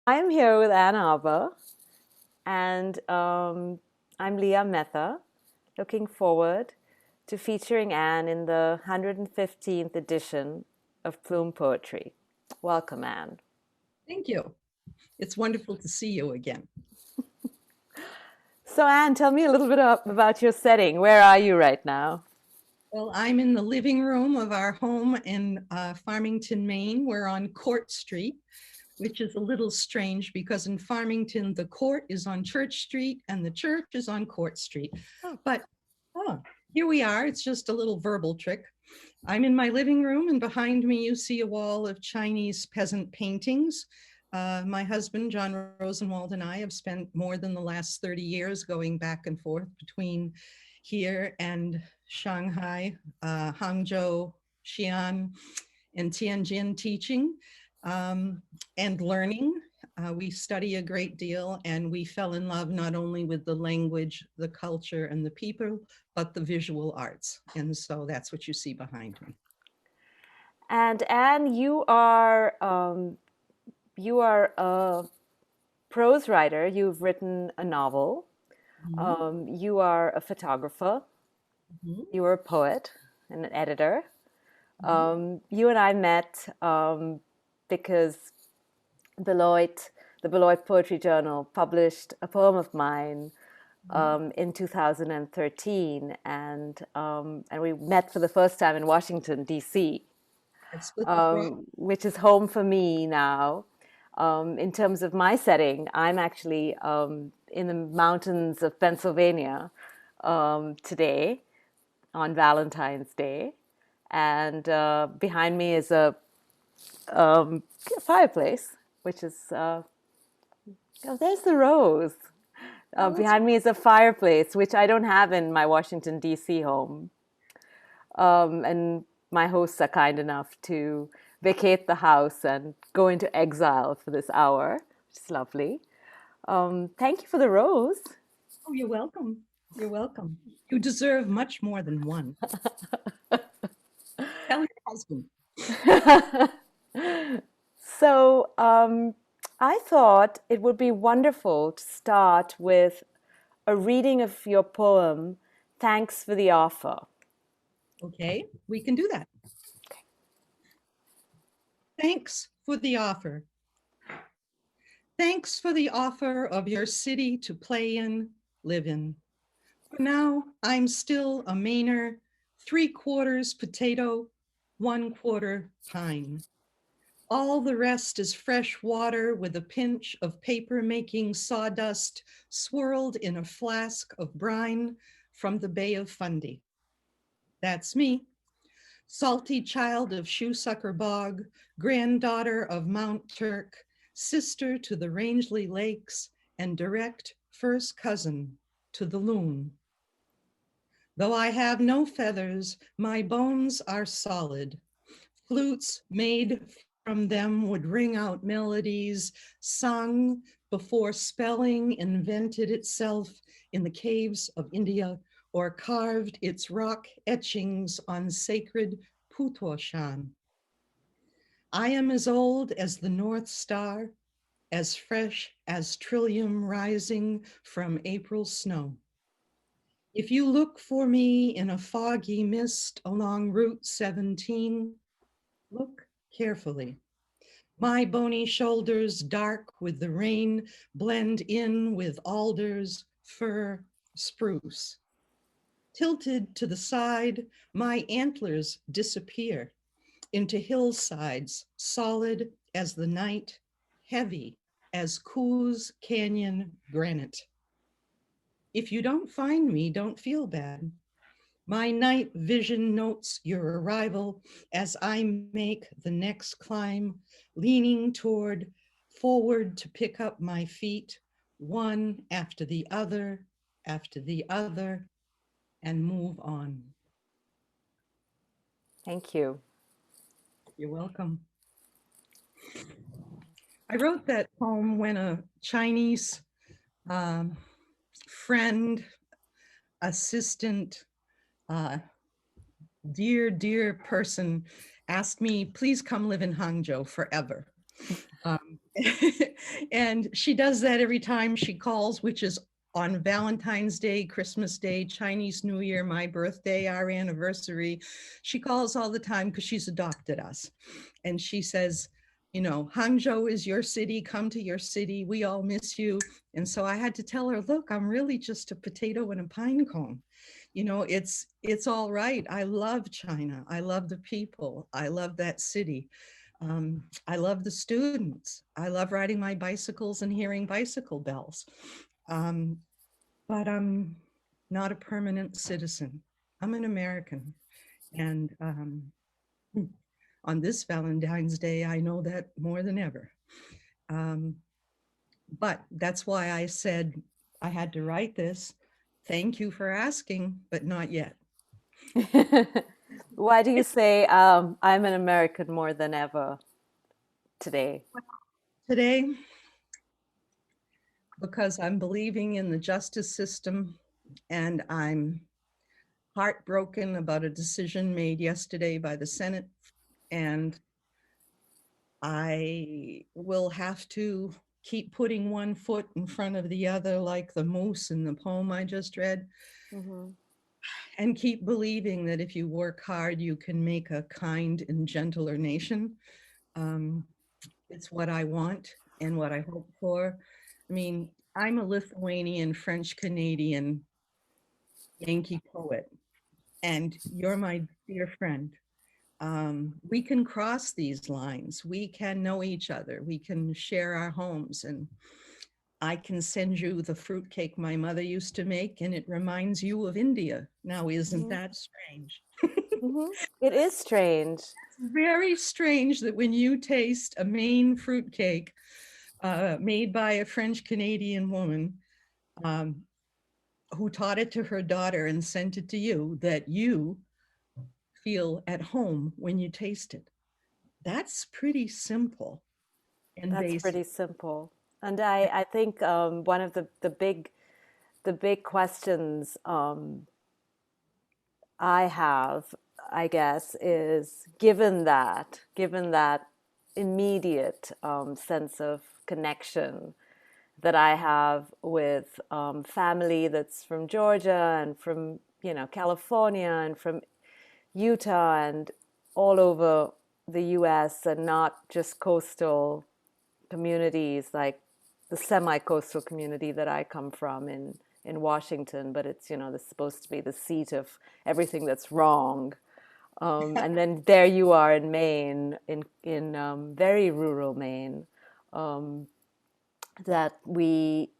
I'm here with Ann Arbor, and I'm Leeya Mehta, looking forward to featuring Anne in the 115th edition of Plume Poetry. Welcome, Anne. Thank you. It's wonderful to see you again. So, Anne, tell me a little bit about your setting. Where are you right now? Well, I'm in the living room of our home in Farmington, Maine. We're on Court Street, which is a little strange because in Farmington, the court is on Church Street and the church is on Court Street. But here we are. It's just a little verbal trick. I'm in my living room, and behind me you see a wall of Chinese peasant paintings. My husband, John Rosenwald, and I have spent more than the last 30 years going back and forth between here and Shanghai, Hangzhou, Xi'an, and Tianjin teaching and learning. We study a great deal, and we fell in love not only with the language, the culture, and the people, but the visual arts. And so that's what you see behind me. And Anne, you are a prose writer. You've written a novel. Mm-hmm. You are a photographer. Mm-hmm. You are a poet and an editor. Mm-hmm. You and I met because the Beloit Poetry Journal published a poem of mine in 2013, and we met for the first time in Washington, D.C., which is home for me now. In terms of my setting, I'm actually in the mountains of Pennsylvania today on Valentine's Day, and behind me is a fireplace, which is there's the rose. Behind me is a fireplace, which I don't have in my Washington, D.C. home. And my hosts are kind enough to vacate the house and go into exile for this hour, which is lovely. Thank you for the rose. Oh, you're welcome. You're welcome. You deserve much more than one. Tell your husband. So I thought it would be wonderful to start with a reading of your poem, Thanks for the Offer. Okay, we can do that. Okay. Thanks for the offer. Thanks for the offer of your city to play in, live in. For now, I'm still a Mainer, 3/4 potato, 1/4 pine. All the rest is fresh water with a pinch of paper-making sawdust swirled in a flask of brine from the Bay of Fundy. That's me, salty child of Shoesucker Bog, granddaughter of Mount Turk, sister to the Rangeley Lakes, and direct first cousin to the loon. Though I have no feathers, my bones are solid. Flutes made from them would ring out melodies sung before spelling invented itself in the caves of India or carved its rock etchings on sacred Putoshan. I am as old as the North Star, as fresh as trillium rising from April snow. If you look for me in a foggy mist along Route 17, look carefully. My bony shoulders, dark with the rain, blend in with alders, fir, spruce. Tilted to the side, my antlers disappear into hillsides, solid as the night, heavy as Coos Canyon granite. If you don't find me, don't feel bad. My night vision notes your arrival as I make the next climb, leaning forward to pick up my feet, one after the other, and move on. Thank you. You're welcome. I wrote that poem when a Chinese friend, assistant, dear person asked me, please come live in Hangzhou forever. And she does that every time she calls, which is on Valentine's Day, Christmas Day, Chinese New Year, my birthday, our anniversary. She calls all the time because she's adopted us. And she says, you know, Hangzhou is your city, come to your city, we all miss you. And so I had to tell her, look, I'm really just a potato and a pine cone. You know, it's all right. I love China. I love the people. I love that city. I love the students. I love riding my bicycles and hearing bicycle bells. But I'm not a permanent citizen. I'm an American. And on this Valentine's Day, I know that more than ever. But that's why I said I had to write this. Thank you for asking, but not yet. Why do you say I'm an American more than ever today? Today, because I'm believing in the justice system, and I'm heartbroken about a decision made yesterday by the Senate, and I will have to keep putting one foot in front of the other, like the moose in the poem I just read, and keep believing that if you work hard, you can make a kind and gentler nation. It's what I want and what I hope for. I mean, I'm a Lithuanian, French Canadian Yankee poet, and you're my dear friend. We can cross these lines. We can know each other. We can share our homes, and I can send you the fruitcake my mother used to make, and it reminds you of India. Now, isn't that strange? It is strange. It's very strange that when you taste a Maine fruitcake made by a French Canadian woman who taught it to her daughter and sent it to you, that you feel at home when you taste it. That's pretty simple and That's basic. pretty simple. And I think one of the big questions I have, I guess, is given that immediate sense of connection that I have with family that's from Georgia and from, you know, California and from Utah and all over the US, and not just coastal communities like the semi-coastal community that I come from in Washington, but it's, you know, it's supposed to be the seat of everything that's wrong. And then there you are in Maine, in very rural Maine, that we,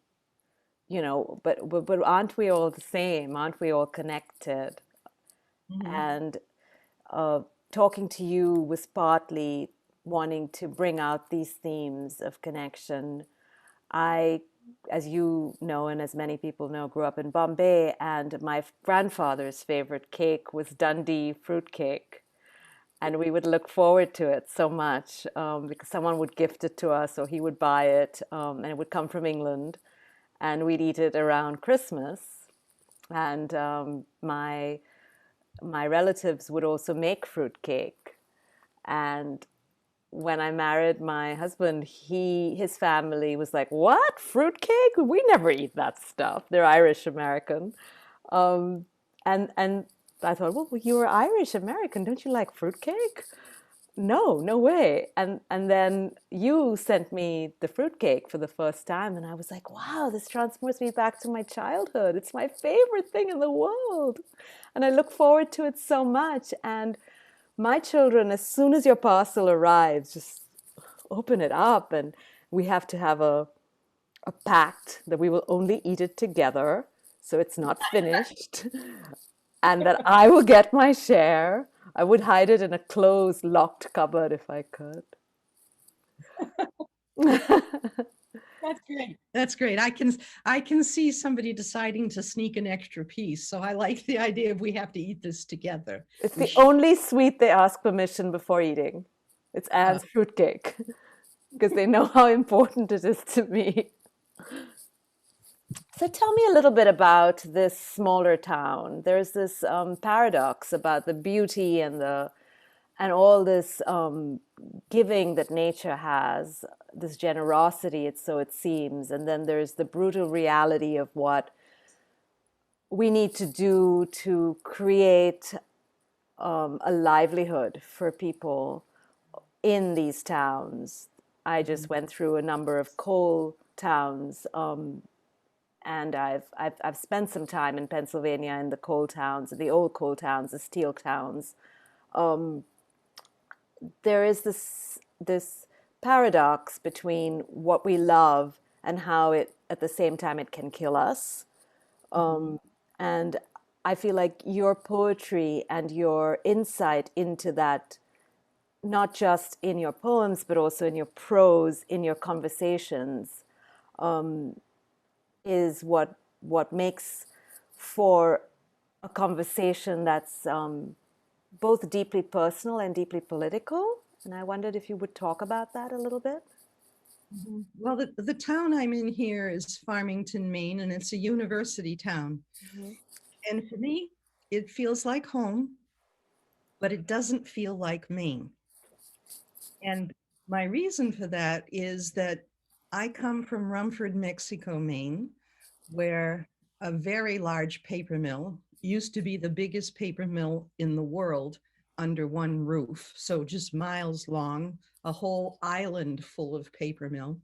you know, but aren't we all the same? Aren't we all connected? And talking to you was partly wanting to bring out these themes of connection. I, as you know, and as many people know, grew up in Bombay, and my grandfather's favorite cake was Dundee fruitcake. And we would look forward to it so much because someone would gift it to us or he would buy it, and it would come from England, and we'd eat it around Christmas. And my relatives would also make fruitcake. And when I married my husband, his family was like, "What? Fruitcake? We never eat that stuff." They're Irish American. And I thought, well, you were Irish American. Don't you like fruitcake? No, no way. And then you sent me the fruitcake for the first time, and I was like, wow, this transports me back to my childhood. It's my favorite thing in the world. And I look forward to it so much. And my children, as soon as your parcel arrives, just open it up, and we have to have a pact that we will only eat it together, so it's not finished, and that I will get my share. I would hide it in a closed, locked cupboard if I could. That's great. That's great. I can see somebody deciding to sneak an extra piece. So I like the idea of we have to eat this together. It's the only sweet they ask permission before eating. It's Anne's fruitcake because they know how important it is to me. So tell me a little bit about this smaller town. There's this paradox about the beauty and all this giving that nature has, this generosity, it's so it seems, and then there's the brutal reality of what we need to do to create a livelihood for people in these towns. I just went through a number of coal towns, and I've spent some time in Pennsylvania in the coal towns, the old coal towns, the steel towns. There is this paradox between what we love and how it at the same time it can kill us. And I feel like your poetry and your insight into that, not just in your poems, but also in your prose, in your conversations, is what makes for a conversation that's both deeply personal and deeply political. And I wondered if you would talk about that a little bit. Well, the town I'm in here is Farmington, Maine, and it's a university town. And for me, it feels like home, but it doesn't feel like Maine. And my reason for that is that I come from Rumford, Mexico, Maine, where a very large paper mill used to be the biggest paper mill in the world under one roof. So just miles long, a whole island full of paper mill.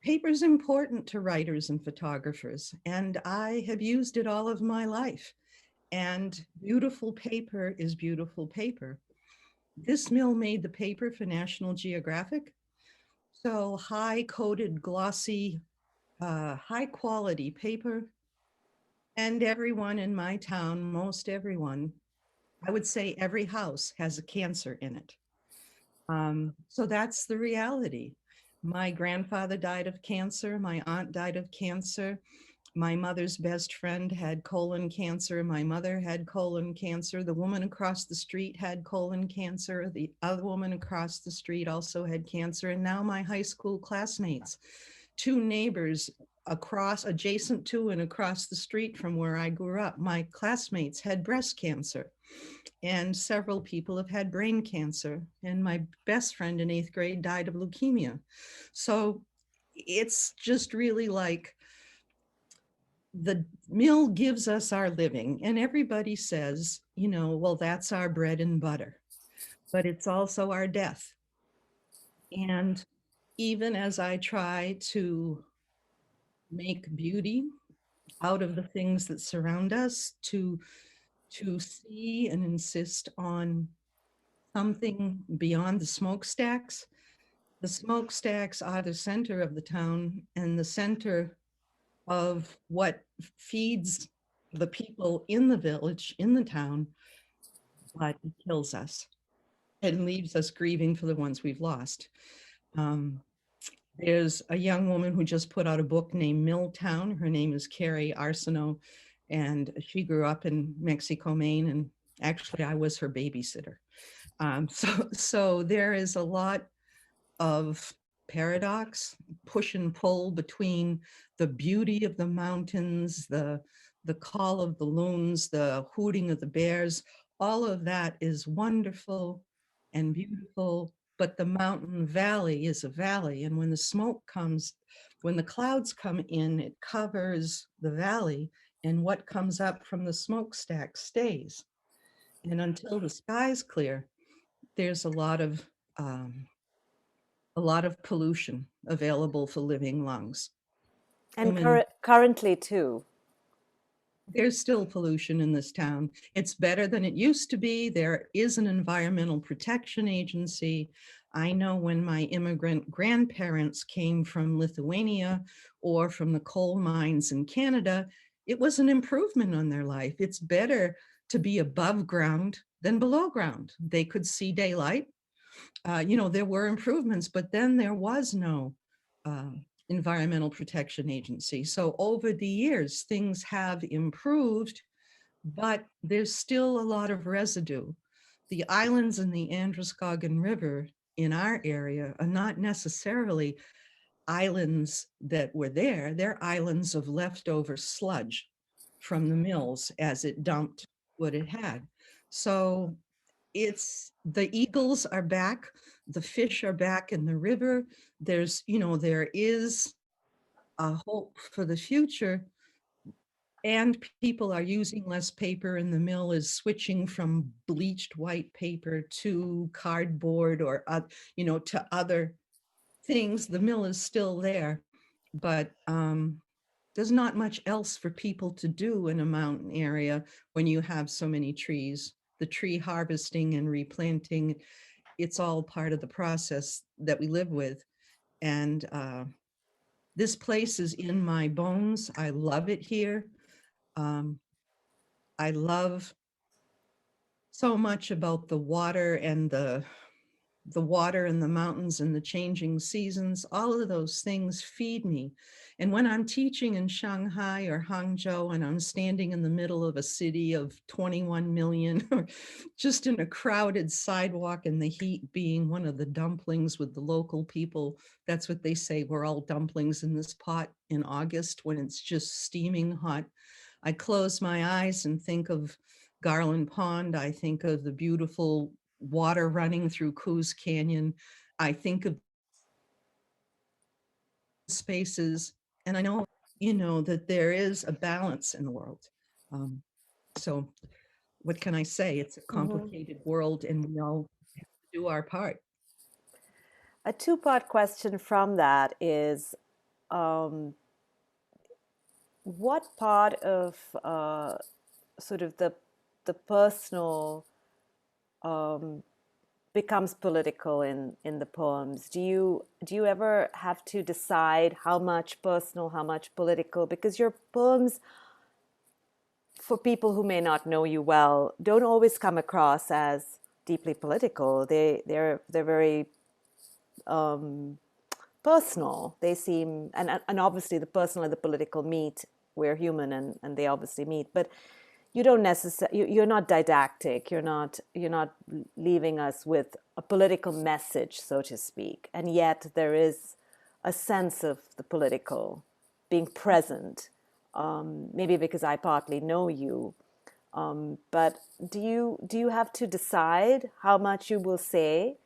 Paper's important to writers and photographers, and I have used it all of my life. And beautiful paper is beautiful paper. This mill made the paper for National Geographic. So high coated, glossy, high quality paper. And everyone in my town, most everyone, I would say every house has a cancer in it. So that's the reality. My grandfather died of cancer. My aunt died of cancer. My mother's best friend had colon cancer. My mother had colon cancer. The woman across the street had colon cancer. The other woman across the street also had cancer. And now my high school classmates, two neighbors adjacent to and across the street from where I grew up, my classmates had breast cancer. And several people have had brain cancer. And my best friend in 8th grade died of leukemia. So it's just really like the mill gives us our living. And everybody says, well, that's our bread and butter. But it's also our death. And even as I try to make beauty out of the things that surround us, to see and insist on something beyond the smokestacks. The smokestacks are the center of the town and the center of what feeds the people in the village, in the town, but it kills us and leaves us grieving for the ones we've lost. There's a young woman who just put out a book named Milltown. Her name is Carrie Arsenault, and she grew up in Mexico, Maine, and actually I was her babysitter. So there is a lot of paradox, push and pull between the beauty of the mountains, the call of the loons, the hooting of the bears. All of that is wonderful and beautiful, but the mountain valley is a valley. And when the smoke comes, when the clouds come in, it covers the valley, and what comes up from the smokestack stays. And until the sky's clear, there's a lot of pollution available for living lungs. And currently too. There's still pollution in this town. It's better than it used to be. There is an environmental protection agency. I know when my immigrant grandparents came from Lithuania or from the coal mines in Canada, it was an improvement on their life. It's better to be above ground than below ground. They could see daylight. There were improvements, but then there was no environmental protection agency. So over the years, things have improved, but there's still a lot of residue. The islands in the Androscoggin River in our area are not necessarily islands that were there. They're islands of leftover sludge from the mills as it dumped what it had. So it's the eagles are back, the fish are back in the river. There's, there is a hope for the future, and people are using less paper, and the mill is switching from bleached white paper to cardboard or, to other things. The mill is still there, but there's not much else for people to do in a mountain area when you have so many trees. The tree harvesting and replanting, it's all part of the process that we live with. And this place is in my bones. I love it here. I love so much about the water and the water and the mountains and the changing seasons. All of those things feed me. And when I'm teaching in Shanghai or Hangzhou and I'm standing in the middle of a city of 21 million, or just in a crowded sidewalk and the heat being one of the dumplings with the local people, that's what they say, we're all dumplings in this pot in August when it's just steaming hot. I close my eyes and think of Garland Pond. I think of the beautiful water running through Coos Canyon. I think of spaces, and I know, that there is a balance in the world. So what can I say? It's a complicated world, and we all have to do our part. A two-part question from that is, what part of sort of the personal becomes political in the poems? Do you ever have to decide how much personal, how much political? Because your poems, for people who may not know you well, don't always come across as deeply political. They're very personal. They seem, and obviously the personal and the political meet. We're human, and they obviously meet, but you don't necessarily, you're not didactic. You're not leaving us with a political message, so to speak. And yet there is a sense of the political being present. Maybe because I partly know you. But do you have to decide how much you will say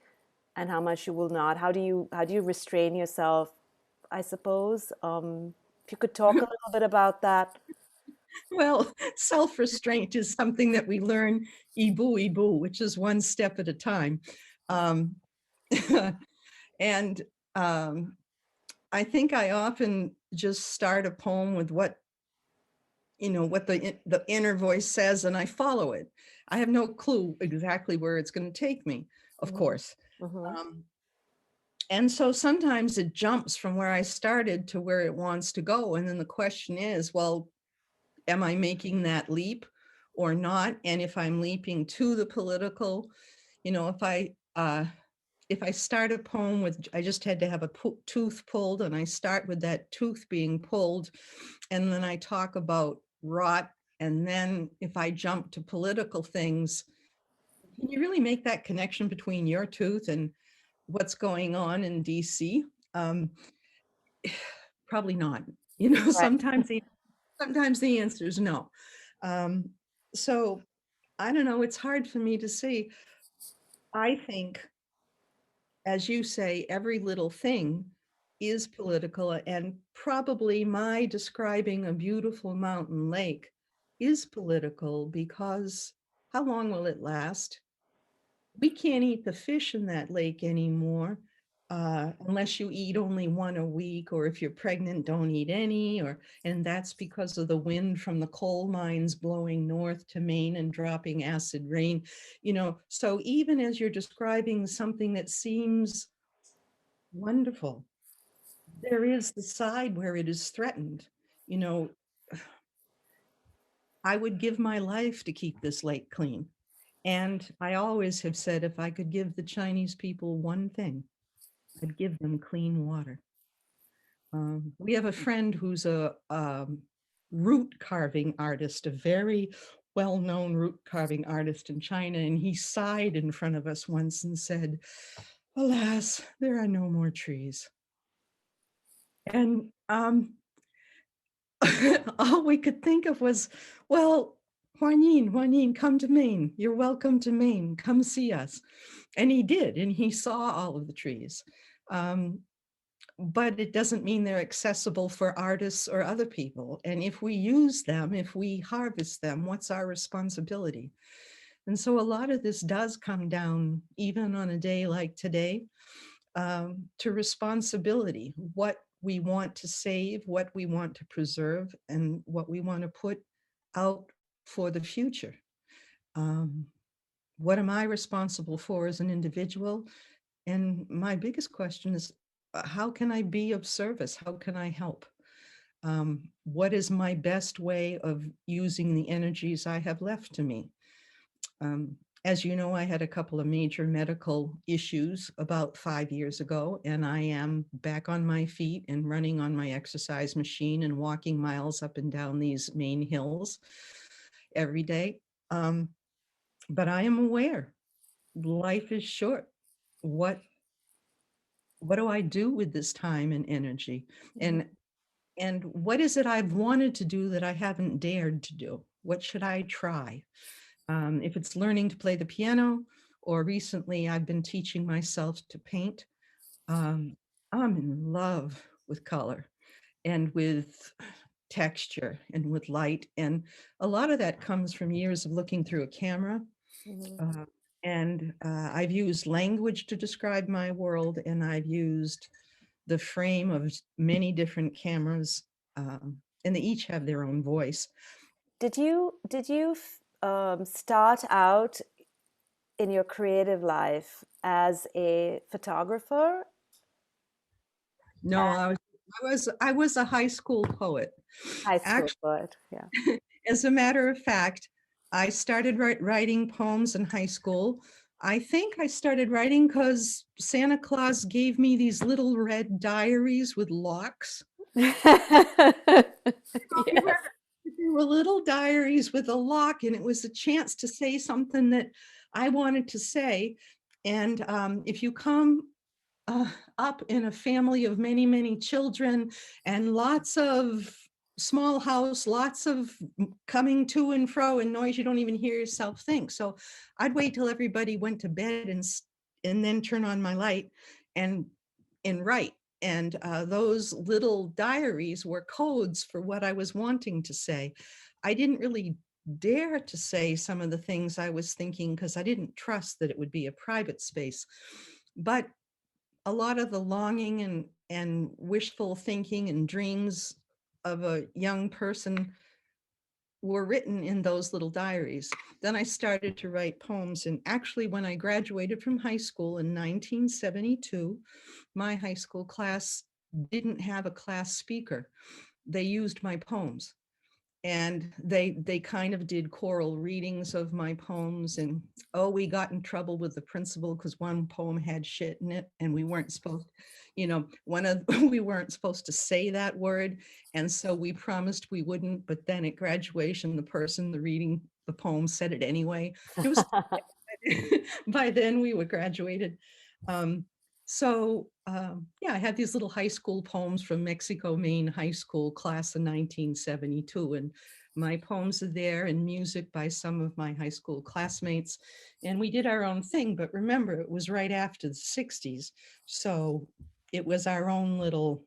and how much you will not? How do you restrain yourself, I suppose? If you could talk a little bit about that. Well, self-restraint is something that we learn ibu, which is one step at a time. And I think I often just start a poem with what the inner voice says, and I follow it. I have no clue exactly where it's going to take me, of course. And so sometimes it jumps from where I started to where it wants to go. And then the question is, well, am I making that leap or not? And if I'm leaping to the political, if I start a poem with, I just had to have a tooth pulled, and I start with that tooth being pulled, and then I talk about rot. And then if I jump to political things, can you really make that connection between your tooth and what's going on in DC? Probably not. Sometimes the answer is no. So I don't know. It's hard for me to say. I think, as you say, every little thing is political, and probably my describing a beautiful mountain lake is political, because how long will it last? We can't eat the fish in that lake anymore, unless you eat only one a week, or if you're pregnant, don't eat any, and that's because of the wind from the coal mines blowing north to Maine and dropping acid rain. So even as you're describing something that seems wonderful, there is the side where it is threatened. I would give my life to keep this lake clean. And I always have said, if I could give the Chinese people one thing, I'd give them clean water. We have a friend who's a root carving artist, a very well-known root carving artist in China, and he sighed in front of us once and said, "Alas, there are no more trees." And all we could think of was, well, Huan Yin, come to Maine. You're welcome to Maine. Come see us. And he did, and he saw all of the trees. But it doesn't mean they're accessible for artists or other people. And if we use them, if we harvest them, what's our responsibility? And so a lot of this does come down, even on a day like today, to responsibility, what we want to save, what we want to preserve, and what we want to put out for the future. What am I responsible for as an individual? And my biggest question is, how can I be of service? How can I help? What is my best way of using the energies I have left to me? As you know, I had a couple of major medical issues about 5 years ago, and I am back on my feet and running on my exercise machine and walking miles up and down these Maine hills every day. But I am aware life is short. What do I do with this time and energy? And what is it I've wanted to do that I haven't dared to do? What should I try? If it's learning to play the piano, or recently I've been teaching myself to paint. I'm in love with color and with texture and with light. And a lot of that comes from years of looking through a camera. I've used language to describe my world, and I've used the frame of many different cameras, and they each have their own voice. Did you start out in your creative life as a photographer? No, I was a high school poet. High school poet, yeah. As a matter of fact, I started writing poems in high school. I think I started writing because Santa Claus gave me these little red diaries with locks. Yes. They were little diaries with a lock, and it was a chance to say something that I wanted to say. And if you come up in a family of many, many children and lots of small house, lots of coming to and fro and noise, you don't even hear yourself think. So I'd wait till everybody went to bed and then turn on my light and write. And those little diaries were codes for what I was wanting to say. I didn't really dare to say some of the things I was thinking because I didn't trust that it would be a private space. But a lot of the longing and wishful thinking and dreams of a young person were written in those little diaries. Then I started to write poems. And actually, when I graduated from high school in 1972, my high school class didn't have a class speaker. They used my poems. And they kind of did choral readings of my poems. And we got in trouble with the principal because one poem had shit in it, and we weren't supposed, we weren't supposed to say that word. And so we promised we wouldn't. But then at graduation, the person reading the poem said it anyway. It was by then we were graduated. I had these little high school poems from Mexico, Maine high school class in 1972. And my poems are there, and music by some of my high school classmates. And we did our own thing. But remember, it was right after the 60s. So it was our own little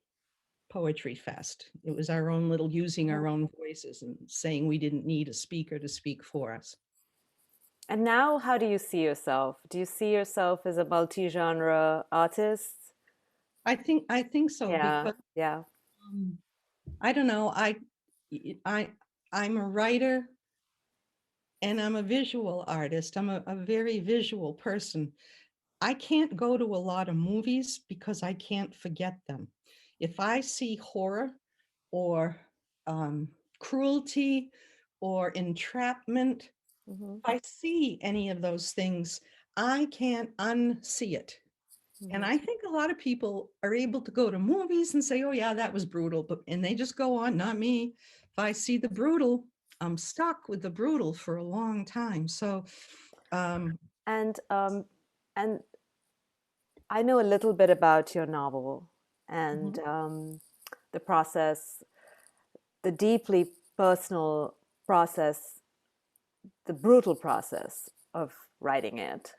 poetry fest. It was our own little using our own voices and saying we didn't need a speaker to speak for us. And now, how do you see yourself? Do you see yourself as a multi-genre artist? I think so. Yeah, because, yeah. I don't know. I'm a writer, and I'm a visual artist. I'm a very visual person. I can't go to a lot of movies because I can't forget them. If I see horror or cruelty or entrapment, if I see any of those things, I can't unsee it. And I think a lot of people are able to go to movies and say, oh yeah, that was brutal, and they just go on. Not me. If I see the brutal, I'm stuck with the brutal for a long time. So and I know a little bit about your novel and the process, the deeply personal process the brutal process of writing it.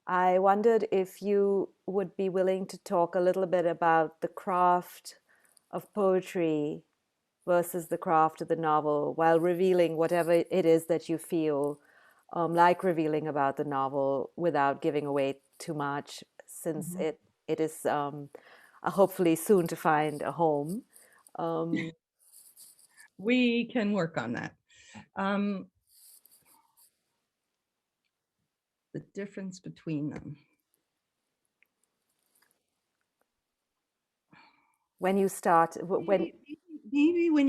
I wondered if you would be willing to talk a little bit about the craft of poetry versus the craft of the novel, while revealing whatever it is that you feel like revealing about the novel without giving away too much, since it is hopefully soon to find a home. We can work on that. The difference between them. When you start, maybe when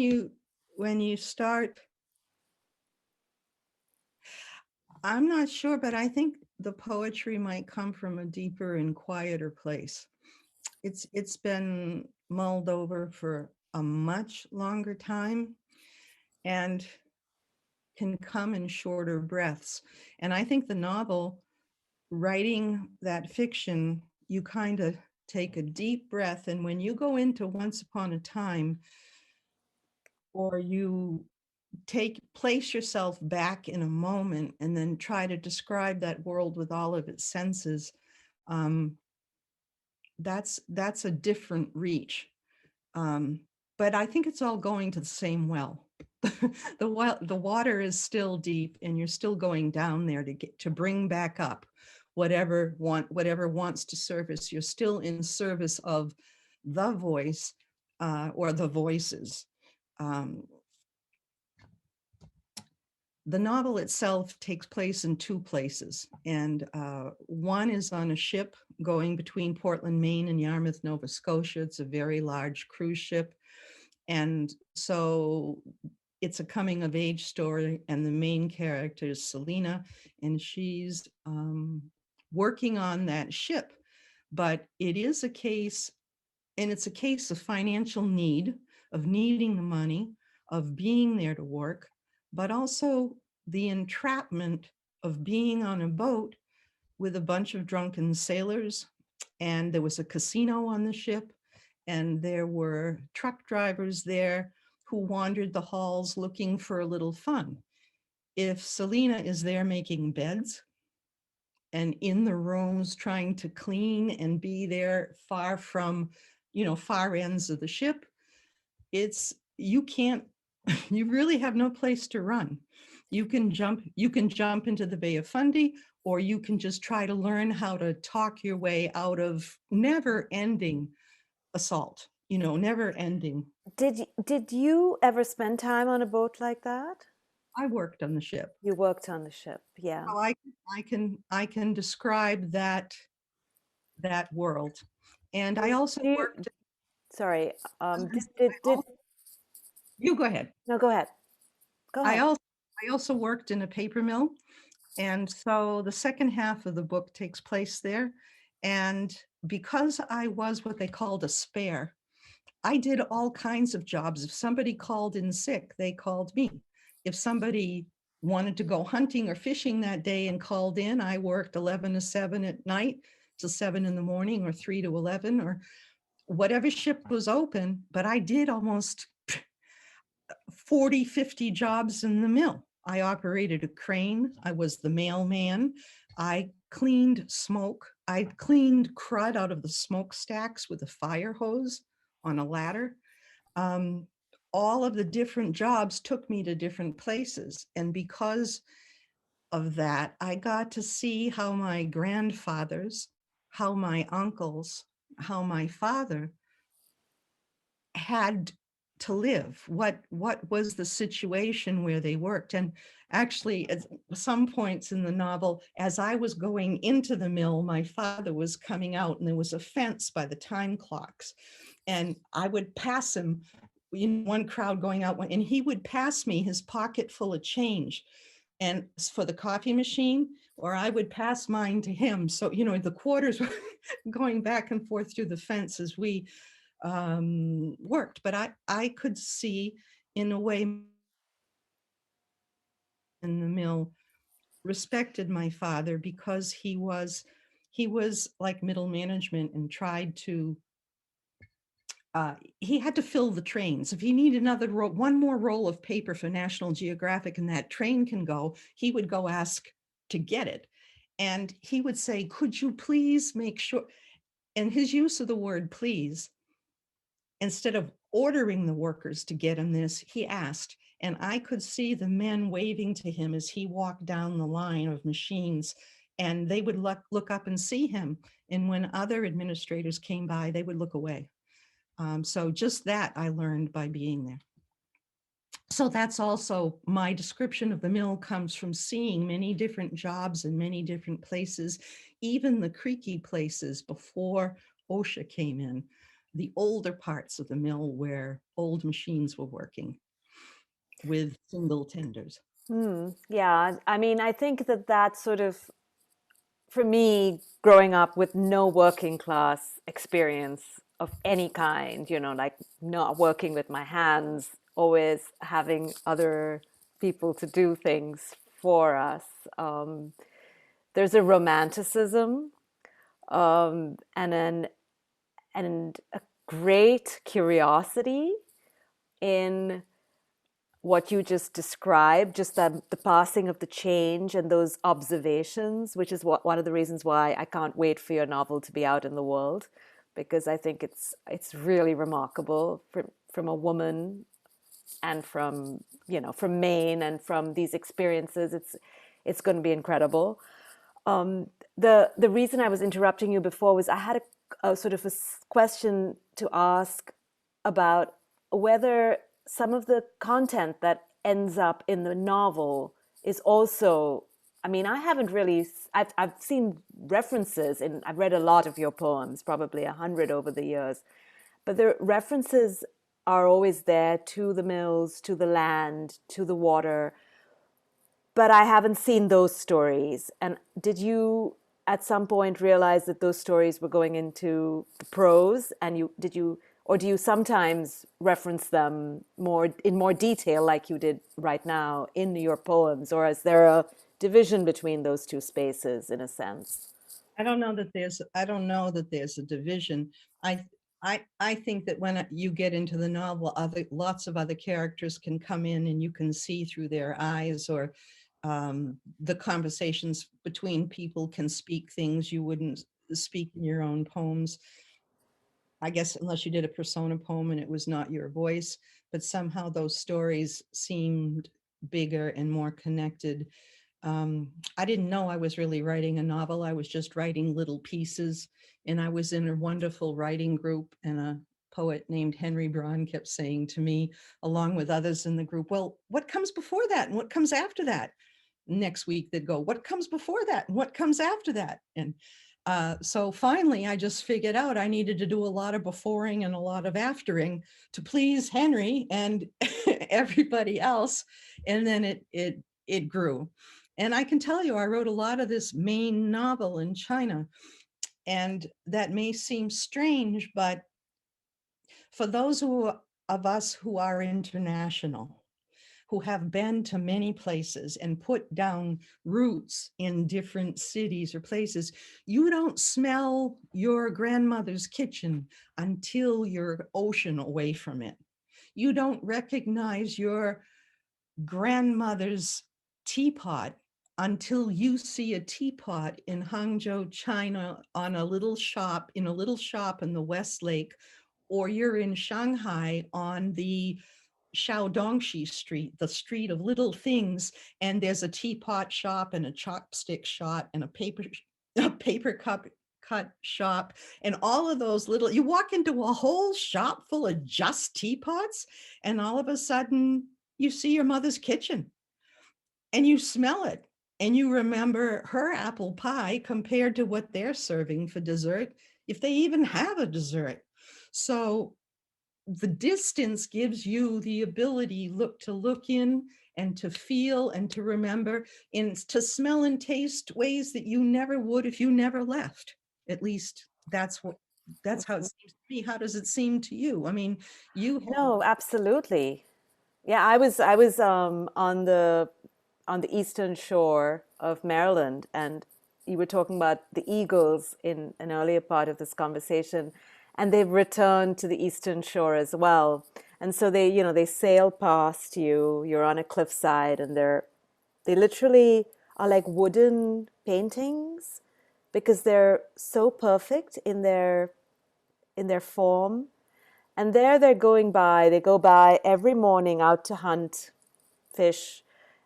you start, I'm not sure, but I think the poetry might come from a deeper and quieter place. It's been mulled over for a much longer time and can come in shorter breaths. And I think the novel, writing that fiction, you kind of take a deep breath, and when you go into Once Upon a Time, or you place yourself back in a moment and then try to describe that world with all of its senses, that's a different reach. But I think it's all going to the same well. The water is still deep, and you're still going down there to bring back up whatever wants to surface. You're still in service of the voice or the voices. The novel itself takes place in two places, and one is on a ship going between Portland, Maine and Yarmouth, Nova Scotia. It's a very large cruise ship. And so it's a coming of age story, and the main character is Selena, and she's working on that ship. But it is a case, and it's a case of financial need, of needing the money, of being there to work, but also the entrapment of being on a boat with a bunch of drunken sailors. And there was a casino on the ship, and there were truck drivers there who wandered the halls looking for a little fun. If Selena is there making beds and in the rooms trying to clean and be there far from, far ends of the ship, you really have no place to run. You can jump into the Bay of Fundy, or you can just try to learn how to talk your way out of never-ending assault, never ending. Did you ever spend time on a boat like that? I worked on the ship. You worked on the ship, yeah. So I can describe that world. And I also worked. Sorry, you go ahead. No, go ahead. Go ahead. I also worked in a paper mill. And so the second half of the book takes place there. And because I was what they called a spare, I did all kinds of jobs. If somebody called in sick, they called me. If somebody wanted to go hunting or fishing that day and called in, I worked 11 to 7 at night till 7 in the morning, or 3 to 11, or whatever ship was open. But I did almost 40, 50 jobs in the mill. I operated a crane. I was the mailman. I cleaned smoke. I cleaned crud out of the smokestacks with a fire hose on a ladder. All of the different jobs took me to different places. And because of that, I got to see how my grandfathers, how my uncles, how my father had to live. What was the situation where they worked? And actually, at some points in the novel, as I was going into the mill, my father was coming out, and there was a fence by the time clocks. And I would pass him, one crowd going out, and he would pass me his pocket full of change, and for the coffee machine, or I would pass mine to him. So, the quarters were going back and forth through the fence as we worked. But I could see, in a way, in the mill respected my father, because he was like middle management, and tried to he had to fill the trains. If he needed one more roll of paper for National Geographic and that train can go, he would go ask to get it. And he would say, could you please make sure, and his use of the word please, instead of ordering the workers to get him this, he asked, and I could see the men waving to him as he walked down the line of machines, and they would look up and see him. And when other administrators came by, they would look away. So just that I learned by being there. So that's also my description of the mill comes from seeing many different jobs in many different places, even the creaky places before OSHA came in, the older parts of the mill where old machines were working with single tenders. Yeah, I mean, I think that that sort of, for me, growing up with no working class experience of any kind, you know, like not working with my hands, always having other people to do things for us. There's a romanticism and a great curiosity in what you just described, just that the passing of the change and those observations, which is one of the reasons why I can't wait for your novel to be out in the world, because I think it's really remarkable from a woman and from, you know, from Maine and from these experiences. It's going to be incredible. The reason I was interrupting you before was I had a sort of a question to ask about whether some of the content that ends up in the novel is also, I mean, I haven't really, I've seen references, and I've read a lot of your poems, probably 100 over the years, but the references are always there to the mills, to the land, to the water, but I haven't seen those stories. And did you at some point realize that those stories were going into the prose, and or do you sometimes reference them in more detail like you did right now in your poems, or is there a division between those two spaces in a sense? I don't know that there's a division. I think that when you get into the novel, lots of other characters can come in and you can see through their eyes, or the conversations between people can speak things you wouldn't speak in your own poems. I guess unless you did a persona poem and it was not your voice, but somehow those stories seemed bigger and more connected. I didn't know I was really writing a novel. I was just writing little pieces, and I was in a wonderful writing group, and a poet named Henry Braun kept saying to me, along with others in the group, well, what comes before that and what comes after that? Next week they'd go, what comes before that and what comes after that? And so finally, I just figured out I needed to do a lot of beforing and a lot of aftering to please Henry and everybody else. And then it grew. And I can tell you, I wrote a lot of this Maine novel in China. And that may seem strange, but for those of us who are international, who have been to many places and put down roots in different cities or places, you don't smell your grandmother's kitchen until you're ocean away from it. You don't recognize your grandmother's teapot until you see a teapot in Hangzhou, China, on a little shop in the West Lake, or you're in Shanghai on the Shaodongxi Street, the street of little things, and there's a teapot shop and a chopstick shop and a paper cup cut shop, and all of those little, you walk into a whole shop full of just teapots, and all of a sudden you see your mother's kitchen and you smell it and you remember her apple pie compared to what they're serving for dessert, if they even have a dessert. So the distance gives you the ability to look in and to feel and to remember and to smell and taste ways that you never would if you never left. At least that's how it seems to me. How does it seem to you? I mean, No, absolutely. Yeah, I was on the eastern shore of Maryland, and you were talking about the eagles in an earlier part of this conversation, and they've returned to the Eastern Shore as well. And so they, they sail past you. You're on a cliffside, and they literally are like wooden paintings because they're so perfect in their form. And there they're going by. They go by every morning out to hunt fish,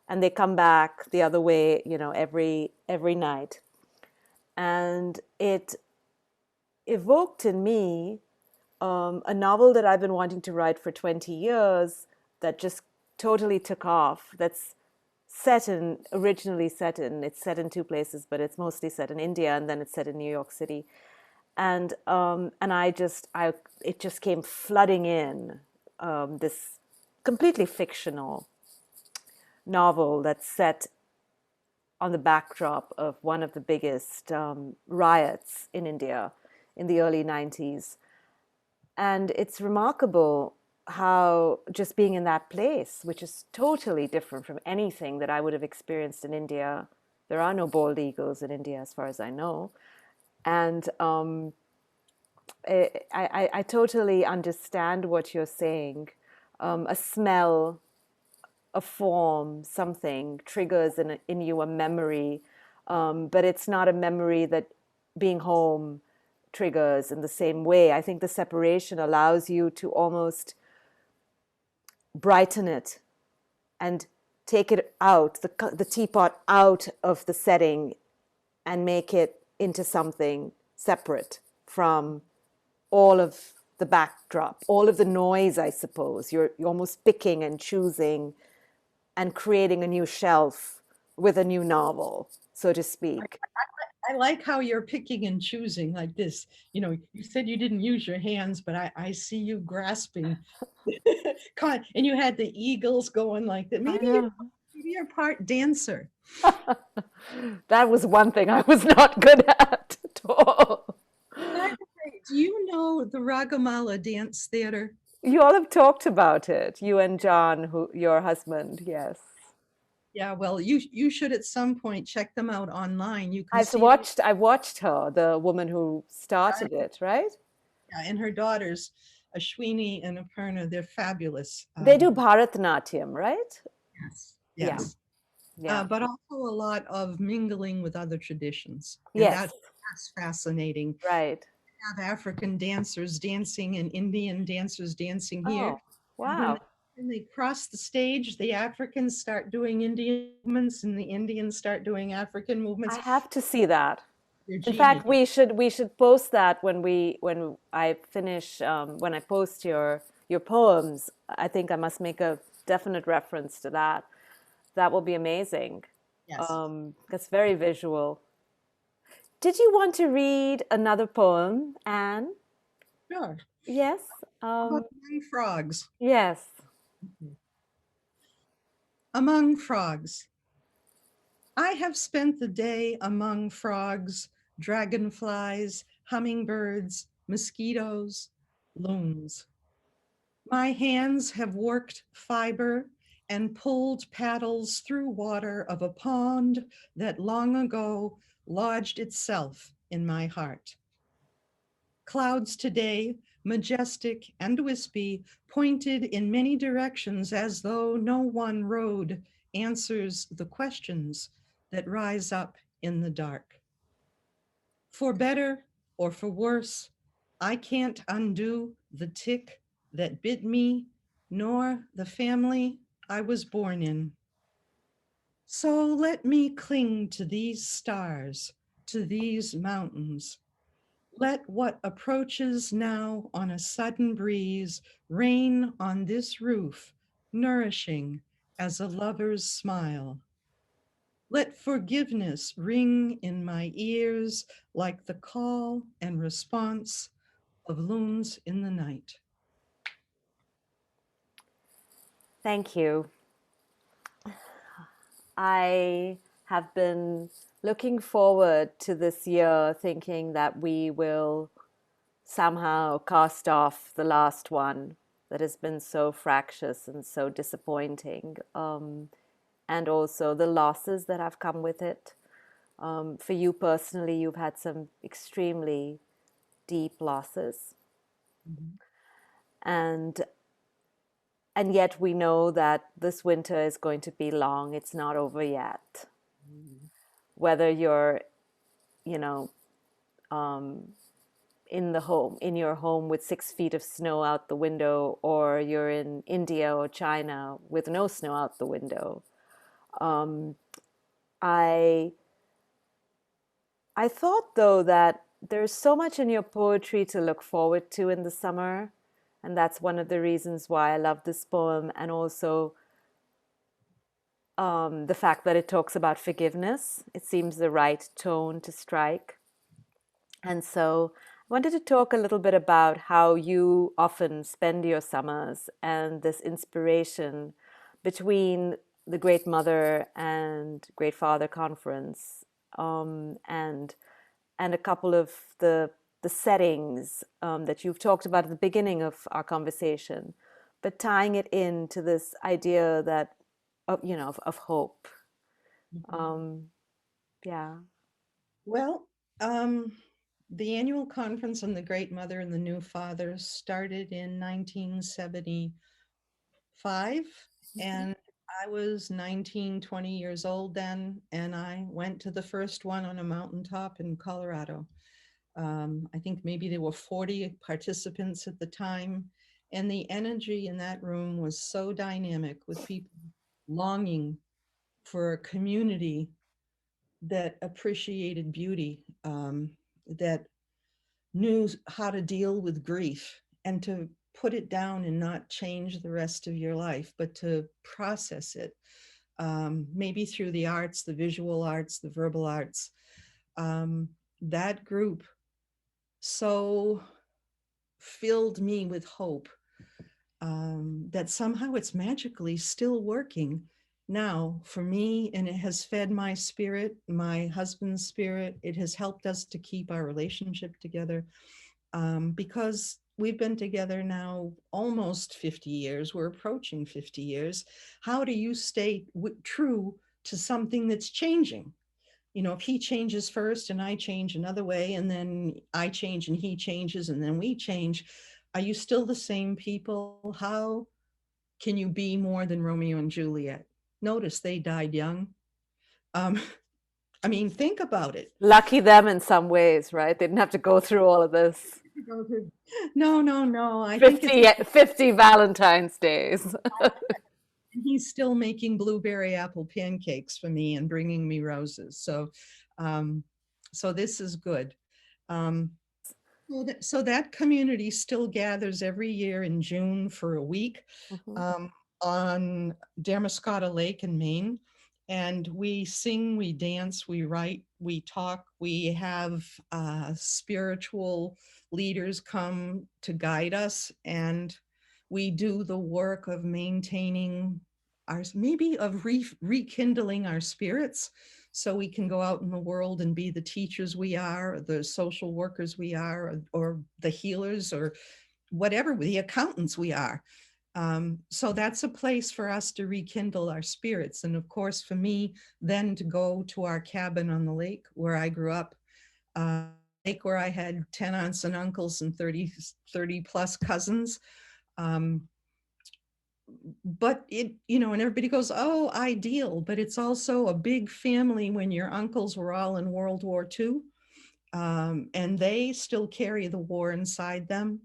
and they come back the other way, every night. And it evoked in me a novel that I've been wanting to write for 20 years that just totally took off. That's it's set in two places, but it's mostly set in India, and then it's set in New York City. And it just came flooding in, this completely fictional novel that's set on the backdrop of one of the biggest riots in India in the early 90s. And it's remarkable how just being in that place, which is totally different from anything that I would have experienced in India. There are no bald eagles in India, as far as I know. And I totally understand what you're saying. A smell, a form, something triggers in you a memory, but it's not a memory that being home triggers in the same way. I think the separation allows you to almost brighten it and take it out, the teapot out of the setting, and make it into something separate from all of the backdrop, all of the noise, I suppose. You're almost picking and choosing and creating a new shelf with a new novel, so to speak. I like how you're picking and choosing like this. You said you didn't use your hands, but I see you grasping. And you had the eagles going like that. Maybe you're part dancer. That was one thing I was not good at all. Do you know the Ragamala Dance Theater? You all have talked about it, you and John, your husband, yes. Yeah, well, you should at some point check them out online. You can I've see watched her, the woman who started it, right? Yeah, and her daughters, Ashwini and Aparna, they're fabulous. They do Bharatanatyam, right? Yes, Yeah. yes. Yeah. But also a lot of mingling with other traditions. And Yes. that's fascinating. Right. Have African dancers dancing and Indian dancers dancing here. Oh, wow. When they cross the stage, the Africans start doing Indian movements and the Indians start doing African movements. I have to see that. They're In fact, genius. we should post that when I finish when I post your poems. I think I must make a definite reference to that. That will be amazing. Yes. That's very visual. Did you want to read another poem, Anne? Sure. Yes. Among frogs. Yes. Among frogs. I have spent the day among frogs, dragonflies, hummingbirds, mosquitoes, loons. My hands have worked fiber and pulled paddles through water of a pond that long ago lodged itself in my heart. Clouds today, majestic and wispy, pointed in many directions as though no one road answers the questions that rise up in the dark. For better or for worse, I can't undo the tick that bit me, nor the family I was born in. So let me cling to these stars, to these mountains. Let what approaches now on a sudden breeze rain on this roof, nourishing as a lover's smile. Let forgiveness ring in my ears like the call and response of loons in the night. Thank you. I have been looking forward to this year, thinking that we will somehow cast off the last one that has been so fractious and so disappointing, and also the losses that have come with it. For you personally, you've had some extremely deep losses. And and yet we know that this winter is going to be long. It's not over yet. Whether you're, you know, in your home with 6 feet of snow out the window, or you're in India or China with no snow out the window. I I thought though that there's so much in your poetry to look forward to in the summer, and that's one of the reasons why I love this poem, and also the fact that it talks about forgiveness. It seems the right tone to strike. And so I wanted to talk a little bit about how you often spend your summers and this inspiration between the Great Mother and Great Father Conference, and a couple of the settings that you've talked about at the beginning of our conversation, but tying it into this idea that of hope. Yeah. Well, the annual conference on the Great Mother and the New Father started in 1975, and I was 19, 20 years old then, and I went to the first one on a mountaintop in Colorado. I think maybe there were 40 participants at the time, and the energy in that room was so dynamic, with people longing for a community that appreciated beauty, that knew how to deal with grief and to put it down and not change the rest of your life, but to process it, maybe through the arts, the visual arts, the verbal arts. That group so filled me with hope, that somehow it's magically still working now for me, and it has fed my spirit, my husband's spirit. It has helped us to keep our relationship together, because we've been together now almost 50 years. We're approaching 50 years. How do you stay true to something that's changing? You know, if he changes first and I change another way, and then I change and he changes and then we change, are you still the same people? How can you be more than Romeo and Juliet? Notice they died young. Um, I mean, think about it. Lucky them in some ways, right? They didn't have to go through all of this. No, no, no. I think 50, it's 50 Valentine's Days. he's still making blueberry apple pancakes for me and bringing me roses. Um, so this is good. Um, so that community still gathers every year in June for a week, Mhm. on Damariscotta Lake in Maine. And we sing, we dance, we write, we talk, we have spiritual leaders come to guide us, and we do the work of maintaining our, maybe of rekindling our spirits, so we can go out in the world and be the teachers we are, the social workers we are, or the healers, or whatever, the accountants we are. So that's a place for us to rekindle our spirits. And of course, for me, then to go to our cabin on the lake where I grew up, lake where I had 10 aunts and uncles and 30 plus cousins. But it, you know, and everybody goes, oh, ideal, but it's also a big family when your uncles were all in World War II, and they still carry the war inside them.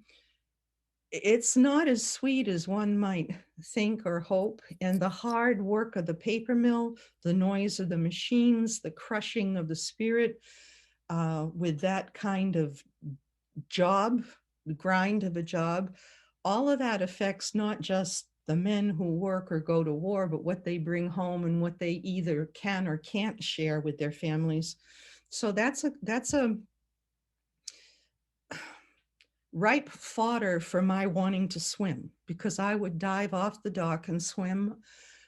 It's not as sweet as one might think or hope. And the hard work of the paper mill, the noise of the machines, the crushing of the spirit, with that kind of job, the grind of a job, all of that affects not just the men who work or go to war, but what they bring home and what they either can or can't share with their families. So that's a ripe fodder for my wanting to swim, because I would dive off the dock and swim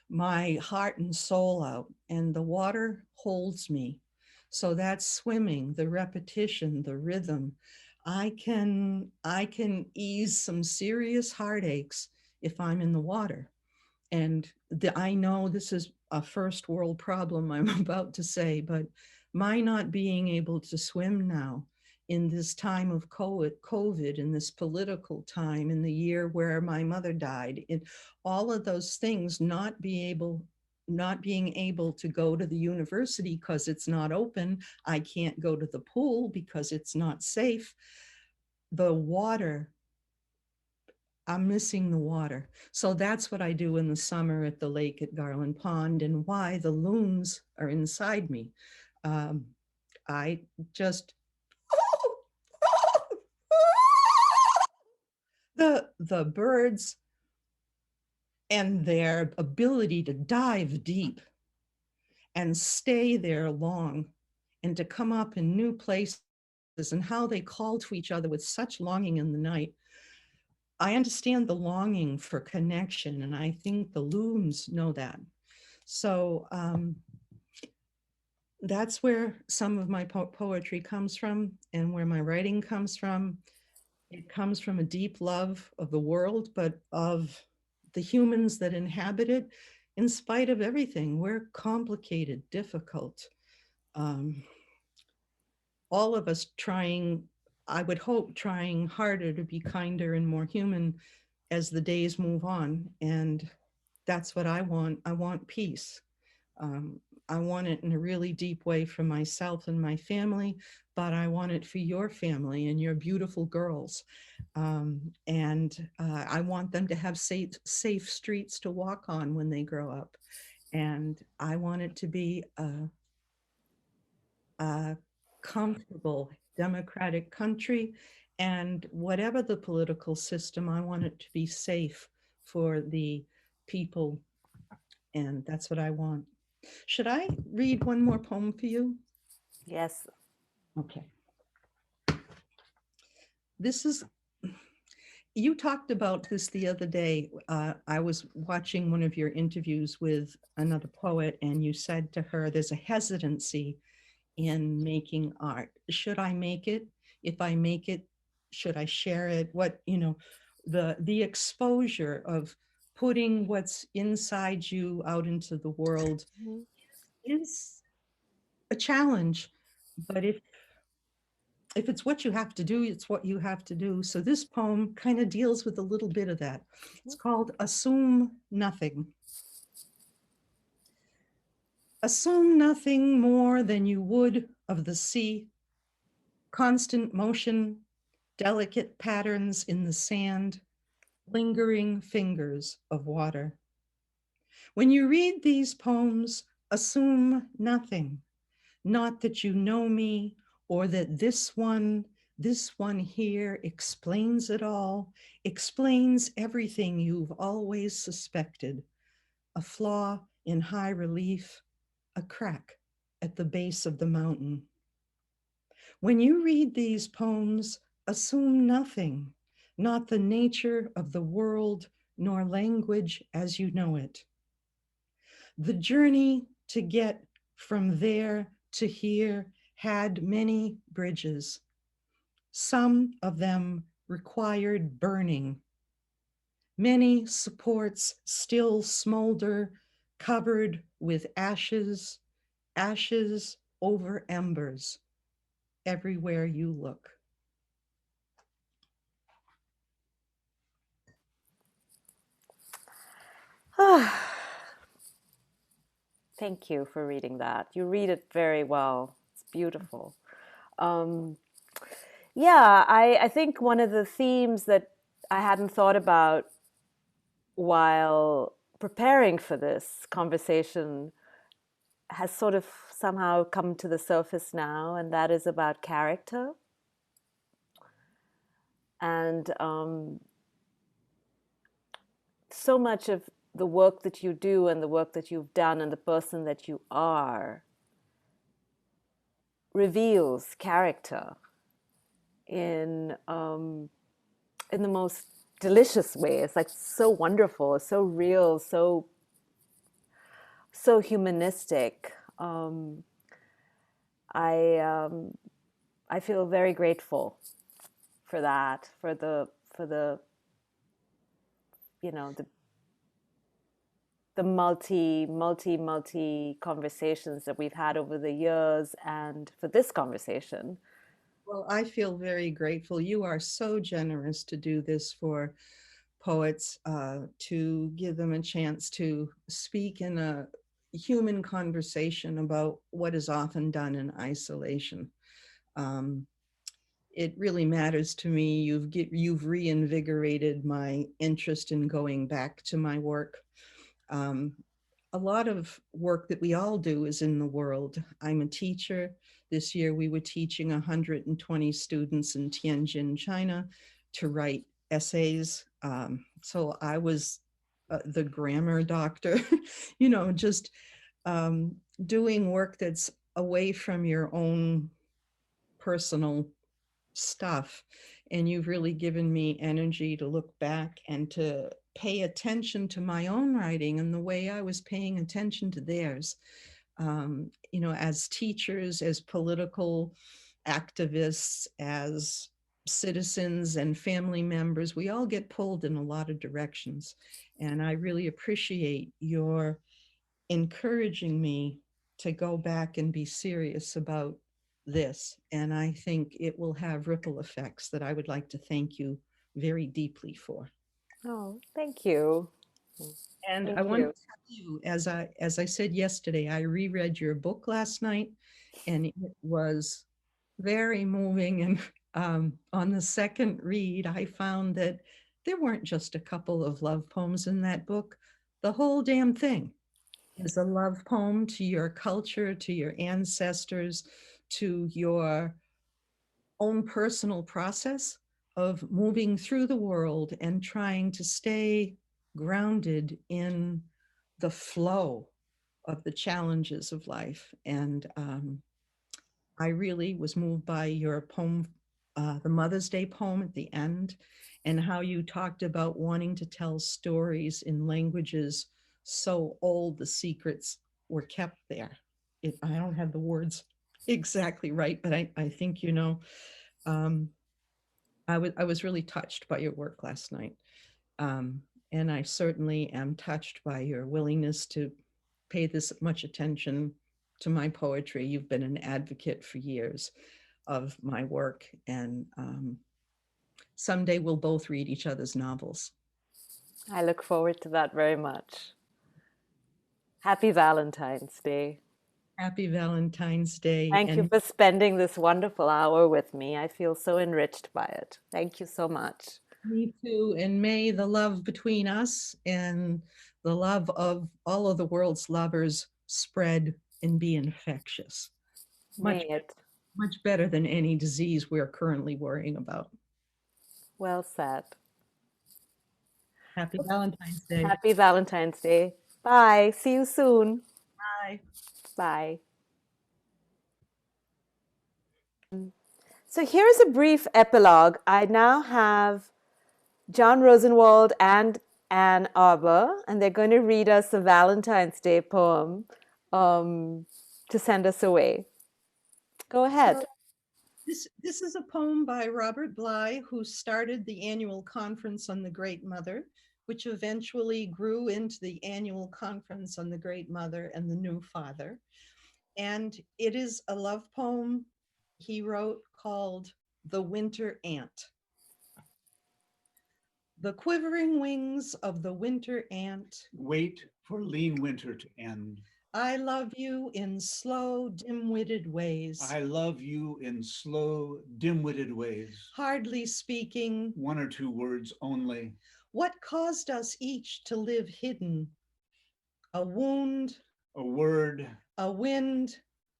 my heart and soul out, and the water holds me. So that's swimming, the repetition, the rhythm. I can ease some serious heartaches if I'm in the water. And I know this is a first world problem I'm about to say, but my not being able to swim now in this time of COVID, in this political time, in the year where my mother died, in all of those things, not being able to go to the university because it's not open. I can't go to the pool because it's not safe. The water, I'm missing the water. So that's what I do in the summer at the lake at Garland Pond, and why the loons are inside me. I just, the birds and their ability to dive deep and stay there long and to come up in new places, and how they call to each other with such longing in the night. I understand the longing for connection, and I think the loons know that. So that's where some of my poetry comes from, and where my writing comes from. It comes from a deep love of the world, but of the humans that inhabit it. In spite of everything, we're complicated, difficult. All of us trying, I would hope, trying harder to be kinder and more human as the days move on. And that's what I want. I want peace. I want it in a really deep way for myself and my family, but I want it for your family and your beautiful girls. I want them to have safe streets to walk on when they grow up. And I want it to be a comfortable, democratic country. And whatever the political system, I want it to be safe for the people. And that's what I want. Should I read one more poem for you? Yes. Okay. This is, you talked about this the other day. I was watching one of your interviews with another poet, and you said to her, there's a hesitancy in making art. Should I make it? If I make it, should I share it? What, the exposure of putting what's inside you out into the world is a challenge. But if it's what you have to do, it's what you have to do. So this poem kind of deals with a little bit of that. It's called Assume Nothing. Assume nothing more than you would of the sea. Constant motion, delicate patterns in the sand, lingering fingers of water. When you read these poems, assume nothing. Not that you know me, or that this one here explains it all, explains everything you've always suspected. A flaw in high relief, a crack at the base of the mountain. When you read these poems, assume nothing, not the nature of the world, nor language as you know it. The journey to get from there to here had many bridges. Some of them required burning. Many supports still smolder, covered with ashes, ashes over embers, everywhere you look. Thank you for reading that. You read it very well. It's beautiful. Yeah, I think one of the themes that I hadn't thought about while preparing for this conversation has sort of somehow come to the surface now, and that is about character. And so much of the work that you do and the work that you've done and the person that you are reveals character in the most delicious way. It's like so wonderful, so real, so humanistic. I feel very grateful for that, for the the multi conversations that we've had over the years, and for this conversation. Well, I feel very grateful. You are so generous to do this for poets, to give them a chance to speak in a human conversation about what is often done in isolation. Um, it really matters to me. You've reinvigorated my interest in going back to my work. Um, a lot of work that we all do is in the world. I'm a teacher. This year we were teaching 120 students in Tianjin, China, to write essays. So I was the grammar doctor, just doing work that's away from your own personal stuff. And you've really given me energy to look back and to pay attention to my own writing and the way I was paying attention to theirs. As teachers, as political activists, as citizens and family members, we all get pulled in a lot of directions. And I really appreciate your encouraging me to go back and be serious about this. And I think it will have ripple effects that I would like to thank you very deeply for. Oh, thank you. And Thank I want to you. tell you, as I said yesterday, I reread your book last night, and it was very moving. And on the second read, I found that there weren't just a couple of love poems in that book. The whole damn thing is a love poem to your culture, to your ancestors, to your own personal process of moving through the world and trying to stay grounded in the flow of the challenges of life. And I really was moved by your poem, the Mother's Day poem at the end, and how you talked about wanting to tell stories in languages so old the secrets were kept there. I don't have the words exactly right, but I think um, I was really touched by your work last night. And I certainly am touched by your willingness to pay this much attention to my poetry. You've been an advocate for years of my work, and someday we'll both read each other's novels. I look forward to that very much. Happy Valentine's Day. Happy Valentine's Day. Thank you And for spending this wonderful hour with me. I feel so enriched by it. Thank you so much. me too. And may the love between us and the love of all of the world's lovers spread and be infectious. May Much, it. much better than any disease we're currently worrying about. Well said. Happy Valentine's Day. Happy Valentine's Day. Bye. See you soon. Bye. Bye. So here's a brief epilogue. I now have John Rosenwald and Ann Arbor, and they're going to read us a Valentine's Day poem to send us away. Go ahead. So this is a poem by Robert Bly, who started the annual conference on the Great Mother, which eventually grew into the annual conference on the Great Mother and the New Father. And it is a love poem he wrote called The Winter Ant. The quivering wings of the winter ant wait for lean winter to end. I love you in slow, dim-witted ways. I love you in slow, dim-witted ways. Hardly speaking. One or two words only. What caused us each to live hidden? A wound. A word. A wind.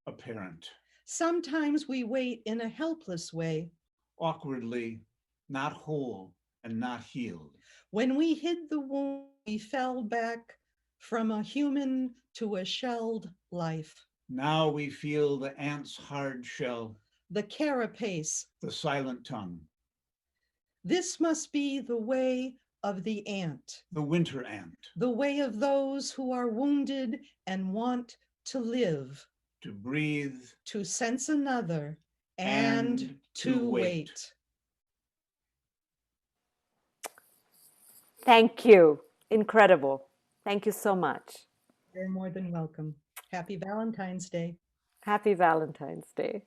A parent. Sometimes we wait in a helpless way. Awkwardly, not whole and not healed. When we hid the wound, we fell back from a human to a shelled life. Now we feel the ant's hard shell. The carapace. The silent tongue. This must be the way of the ant. The winter ant. The way of those who are wounded and want to live. To breathe. To sense another and to wait. Thank you. Incredible. Thank you so much. You're more than welcome. Happy Valentine's Day. Happy Valentine's Day.